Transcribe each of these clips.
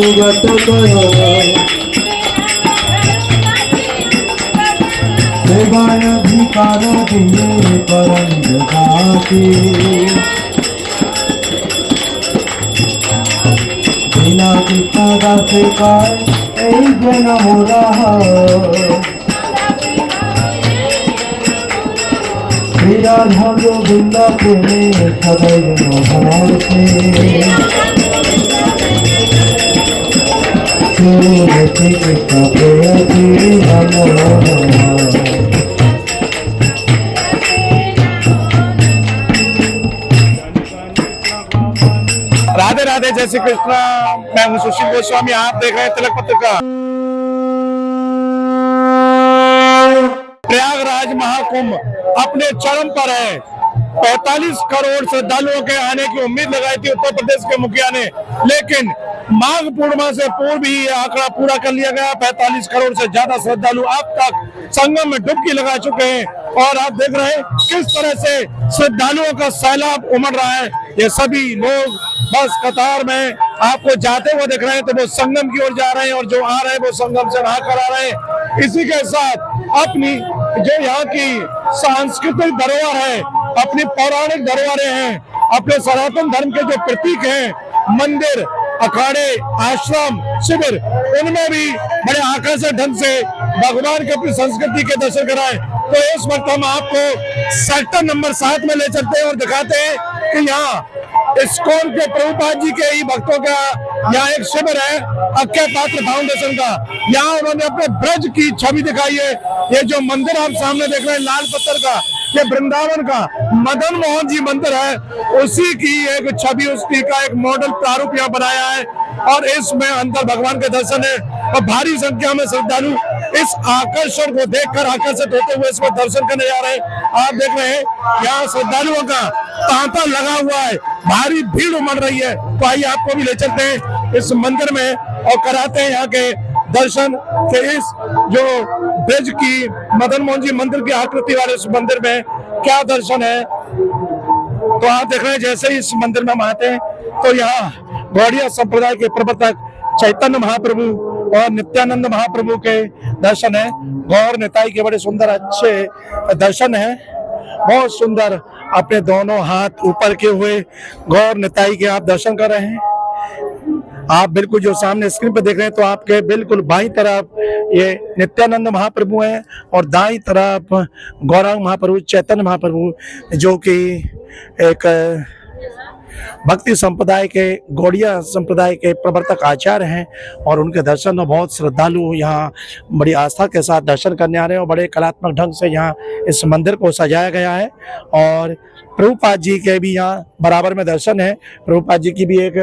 अनुगत करो सेवाय अधिकार दिए परम जगाती बिना कृष्ण दासे काय এই যেন মোরা श्रीराधा गोविंद प्रेमे सदैव नभाते श्री कृष्ण प्रेयसी नमो नमः। राधे राधे, जय श्री कृष्ण। मैं हूँ सुशील गोस्वामी, आप देख रहे हैं तिलक पत्रिका। प्रयागराज महाकुंभ अपने चरम पर है। 45 करोड़ श्रद्धालुओं के आने की उम्मीद लगाई थी उत्तर प्रदेश के मुखिया ने, लेकिन माघ पूर्णिमा से पूर्व ही यह आंकड़ा पूरा कर लिया गया। 45 करोड़ से ज्यादा श्रद्धालु अब तक संगम में डुबकी लगा चुके हैं और आप देख रहे हैं किस तरह से श्रद्धालुओं का सैलाब उमड़ रहा है। ये सभी लोग बस कतार में आपको जाते हुए दिख रहे हैं, तो वो संगम की ओर जा रहे हैं और जो आ रहे हैं वो संगम से नहा कर आ रहे हैं। इसी के साथ अपनी जो यहाँ की सांस्कृतिक धरोहर है, अपनी पौराणिक धरोहरें हैं, अपने सनातन धर्म के जो प्रतीक हैं, मंदिर, अखाड़े, आश्रम, शिविर, उनमें भी बड़े आकर्षक ढंग से भगवान की अपनी संस्कृति के दर्शन कराएं। तो इस वक्त हम आपको सेक्टर नंबर 7 में ले चलते हैं और दिखाते हैं कि यहाँ इस्कॉन के प्रभुपाद जी के ही भक्तों का यहाँ एक शिविर है, अक्षय पात्र फाउंडेशन का। यहाँ उन्होंने अपने ब्रज की छवि दिखाई है। ये जो मंदिर आप सामने देख रहे हैं लाल पत्थर का, ये वृंदावन का मदन मोहन जी मंदिर है, उसी की एक छवि, उसकी का एक मॉडल प्रारूप यहाँ बनाया है और इसमें अंदर भगवान के दर्शन है और भारी संख्या में श्रद्धालु इस आकर्षण को देखकर आकर्षित होते हुए इसमें दर्शन करने जा रहे हैं। आप देख रहे हैं यहाँ श्रद्धालुओं का तांता लगा हुआ है, भारी भीड़ उमड़ रही है। तो आइए आपको भी ले चलते हैं इस मंदिर में और कराते हैं यहाँ के दर्शन के इस जो ब्रज की मदन मोहन जी मंदिर की आकृति वाले इस मंदिर में क्या दर्शन है। तो आप देख रहे हैं जैसे ही इस मंदिर में हम आते हैं तो यहाँ गौड़िया संप्रदाय के प्रवर्तक चैतन्य महाप्रभु और नित्यानंद महाप्रभु के दर्शन है। गौर निताई के बड़े सुंदर अच्छे दर्शन है, बहुत सुंदर अपने दोनों हाथ ऊपर किए हुए गौर निताई के आप दर्शन कर रहे हैं। आप बिल्कुल जो सामने स्क्रीन पर देख रहे हैं तो आपके बिल्कुल बाईं तरफ ये नित्यानंद महाप्रभु हैं और दाईं तरफ गौरांग महाप्रभु, चैतन्य महाप्रभु, जो कि एक भक्ति संप्रदाय के गौड़िया संप्रदाय के प्रवर्तक आचार्य हैं और उनके दर्शन में बहुत श्रद्धालु यहाँ बड़ी आस्था के साथ दर्शन करने आ रहे हैं और बड़े कलात्मक ढंग से यहाँ इस मंदिर को सजाया गया है। और प्रभुपाद जी के भी यहाँ बराबर में दर्शन है। प्रभुपाद जी की भी एक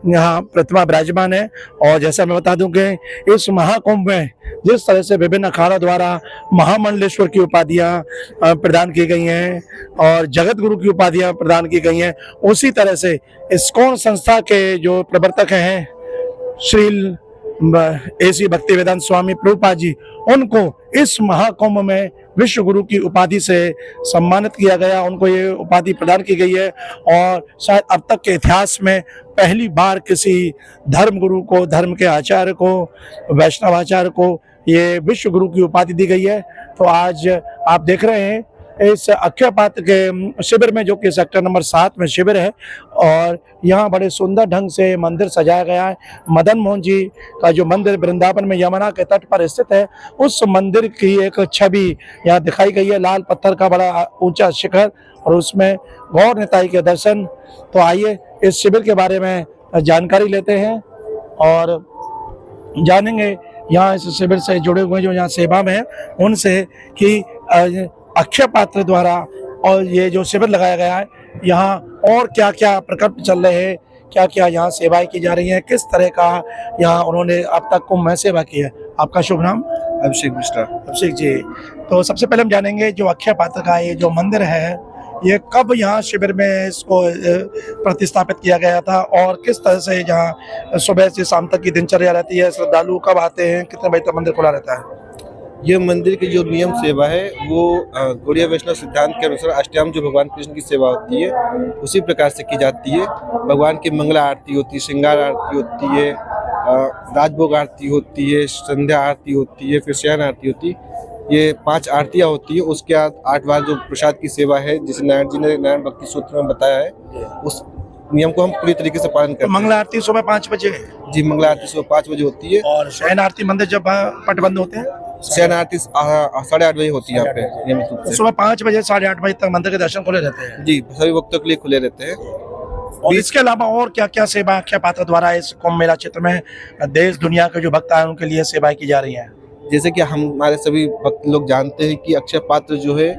यहाँ प्रतिमा विराजमान है। और जैसा मैं बता दूं कि इस महाकुंभ में जिस तरह से विभिन्न अखाड़ों द्वारा महामंडलेश्वर की उपाधियाँ प्रदान की गई हैं और जगत गुरु की उपाधियाँ प्रदान की गई हैं, उसी तरह से इस्कॉन संस्था के जो प्रवर्तक हैं श्री एसी भक्ति वेदांत स्वामी प्रभुपाद जी, उनको इस महाकुंभ में विश्व गुरु की उपाधि से सम्मानित किया गया, उनको ये उपाधि प्रदान की गई है। और शायद अब तक के इतिहास में पहली बार किसी धर्म गुरु को, धर्म के आचार्य को, वैष्णव आचार्य को ये विश्व गुरु की उपाधि दी गई है। तो आज आप देख रहे हैं इस अक्षय पात्र के शिविर में, जो कि सेक्टर नंबर 7 में शिविर है और यहाँ बड़े सुंदर ढंग से मंदिर सजाया गया है। मदन मोहन जी का जो मंदिर वृंदावन में यमुना के तट पर स्थित है, उस मंदिर की एक छवि यहाँ दिखाई गई है, लाल पत्थर का बड़ा ऊंचा शिखर और उसमें गौर निताई के दर्शन। तो आइए इस शिविर के बारे में जानकारी लेते हैं और जानेंगे यहाँ इस शिविर से जुड़े हुए जो यहाँ सेवा में है उनसे कि अक्षय पात्र द्वारा और ये जो शिविर लगाया गया है यहाँ और क्या क्या प्रकल्प चल रहे हैं, क्या क्या यहाँ सेवाएं की जा रही हैं, किस तरह का यहाँ उन्होंने अब तक कुंभ में सेवा की है। आपका शुभ नाम? अभिषेक मिश्रा। अभिषेक जी, तो सबसे पहले हम जानेंगे जो अक्षय पात्र का ये जो मंदिर है, ये कब यहाँ शिविर में इसको प्रतिस्थापित किया गया था और किस तरह से यहाँ सुबह से शाम तक की दिनचर्या रहती है, श्रद्धालु कब आते हैं, कितने बजे तक मंदिर खुला रहता है? ये मंदिर की जो नियम सेवा है वो गौड़िया वैष्णव सिद्धांत के अनुसार अष्टयाम जो भगवान कृष्ण की सेवा होती है उसी प्रकार से की जाती है। भगवान की मंगला आरती होती है, श्रृंगार आरती होती है राजभोग आरती होती है, संध्या आरती होती है, फिर शयन आरती होती है। ये 5 आरतियाँ होती है। उसके बाद 8 बार जो प्रसाद की सेवा है, जिसे नारायण जी ने नारायण भक्ति सूत्र में बताया है, उस नियम को हम पूरी तरीके से पालन करते तो हैं। मंगला आरती सुबह 5 बजे जी, मंगला आरती सुबह 5 बजे होती है और शयन आरती मंदिर जब पट बंद होते हैं शयन आरती 8:30 बजे होती है यहाँ पे नियमित रूप तो से। सुबह 5 बजे 8:30 बजे तक मंदिर के दर्शन खुले रहते हैं। जी, सभी भक्तों के लिए खुले रहते हैं। और इसके अलावा और क्या क्या सेवा अक्षय पात्र द्वारा इस कुंभ मेला क्षेत्र में देश दुनिया के जो भक्त आए उनके लिए सेवाएं की जा रही हैं? जैसे कि हमारे सभी भक्त लोग जानते हैं कि अक्षय पात्र जो है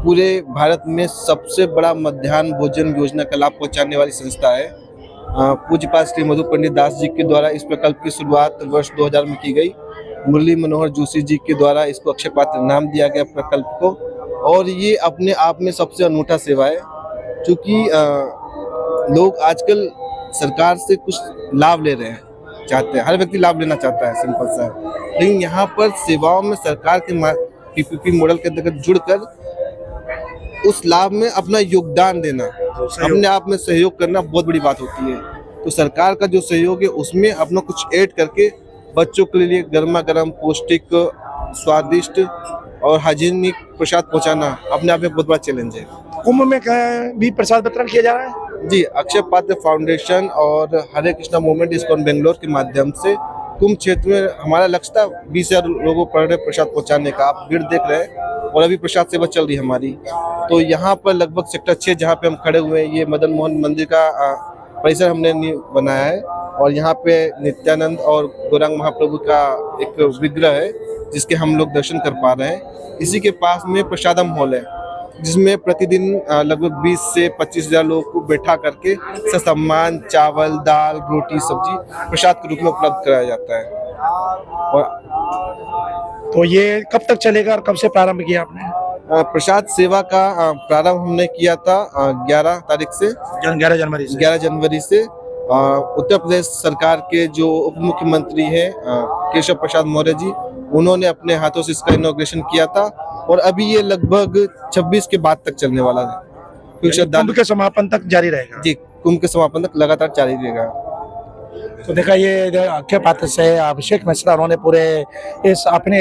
पूरे भारत में सबसे बड़ा मध्याह्न भोजन योजना का लाभ पहुंचाने वाली संस्था है। पूज्यपाद श्री मधु पंडित दास जी के द्वारा इस प्रकल्प की शुरुआत वर्ष 2000 में की गई। मुरली मनोहर जोशी जी के द्वारा इसको अक्षय पात्र नाम दिया गया प्रकल्प को, और ये अपने आप में सबसे अनूठा सेवा है, क्योंकि लोग आजकल सरकार से कुछ लाभ ले रहे हैं, चाहते हैं, हर व्यक्ति लाभ लेना चाहता है, सिंपल सा। लेकिन यहाँ पर सेवाओं में सरकार के पीपीपी मॉडल के अंतर्गत जुड़कर उस लाभ में अपना योगदान देना, अपने आप में सहयोग करना बहुत बड़ी बात होती है। तो सरकार का जो सहयोग है उसमें अपना कुछ ऐड करके बच्चों के लिए गर्मा गर्म पौष्टिक स्वादिष्ट और हाइजीनिक प्रसाद पहुंचाना अपने आप में बहुत बड़ा चैलेंज है। कुंभ में भी प्रसाद वितरण किया जा रहा है? जी, अक्षय पात्र फाउंडेशन और हरे कृष्णा मूवमेंट इस्कॉन बेंगलोर के माध्यम से कुंभ क्षेत्र में हमारा लक्ष्य था 20,000 लोगों पर डे प्रसाद पहुंचाने का। आप भीड़ देख रहे हैं और अभी प्रसाद सेवा चल रही है हमारी। तो यहाँ पर लगभग सेक्टर 6 जहाँ पे हम खड़े हुए हैं, ये मदन मोहन मंदिर का परिसर हमने बनाया है, और यहाँ पे नित्यानंद और गौरांग महाप्रभु का एक विग्रह है जिसके हम लोग दर्शन कर पा रहे हैं। इसी के पास में प्रसादम हॉल है जिसमें प्रतिदिन लगभग 20 से 25,000 लोगों को बैठा करके ससम्मान चावल, दाल, रोटी, सब्जी प्रसाद के रूप में उपलब्ध कराया जाता है। और तो ये कब तक चलेगा और कब से प्रारंभ किया आपने? प्रसाद सेवा का प्रारंभ हमने किया था 11 तारीख से 11 जनवरी से। 11 जनवरी से उत्तर प्रदेश सरकार के जो उप मुख्यमंत्री हैं केशव प्रसाद मौर्य जी, उन्होंने अपने हाथों से इसका इनॉग्रेशन किया था, और अभी ये लगभग 26 के बाद तक चलने वाला है, क्योंकि कुंभ के समापन तक जारी रहेगा। जी, कुंभ के समापन तक लगातार जारी रहेगा। तो देखा ये अक्षय पात्र से अभिषेक मिश्रा उन्होंने पूरे इस अपने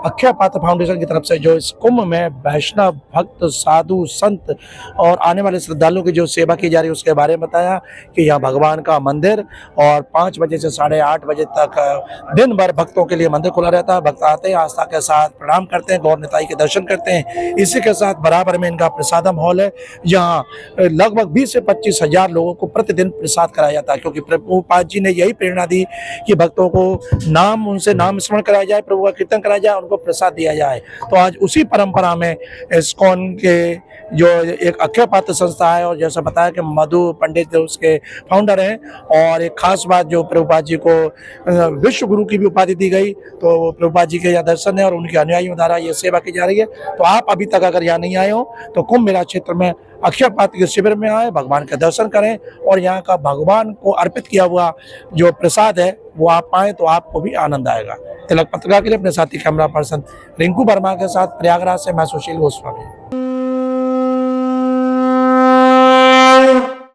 अक्षय पात्र फाउंडेशन की तरफ से जो इस कुंभ में वैष्णव भक्त साधु संत और आने वाले श्रद्धालुओं की जो सेवा की जा रही है उसके बारे में बताया कि यहाँ भगवान का मंदिर और 5 बजे से 8:30 बजे तक दिन भर भक्तों के लिए मंदिर खुला रहता है। भक्त आते हैं, आस्था के साथ प्रणाम करते हैं, गौर निताई के दर्शन करते हैं। इसी के साथ बराबर में इनका प्रसादम हॉल है, जहाँ लगभग 20 से 25,000 लोगों को प्रतिदिन प्रसाद कराया जाता है, क्योंकि प्रभुपाद जी ने यही प्रेरणा दी कि भक्तों को उनसे नाम स्मरण कराया जाए, प्रभु का कीर्तन कराया जाए, उनको प्रसाद दिया जाए। तो आज उसी परंपरा में इस्कॉन के जो एक अक्षय पात्र संस्था है, और जैसा बताया कि मधु पंडित उसके फाउंडर हैं, और एक खास बात जो प्रभुपाद जी को विश्व गुरु की भी उपाधि दी गई, तो प्रभुपाद जी के यहाँ दर्शन है और उनके अनुयायियों द्वारा ये सेवा की जा रही है। तो आप अभी तक अगर यहाँ नहीं आए हो तो कुंभ मेला क्षेत्र में अक्षय पात्र के शिविर में आए, भगवान के दर्शन करें, और यहाँ का भगवान को अर्पित किया हुआ जो प्रसाद है वो आप पाएं तो आपको भी आनंद आएगा। तिलक पत्रिका के लिए अपने साथी कैमरा पर्सन रिंकू वर्मा के साथ प्रयागराज से मैं सुशील गोस्वामी।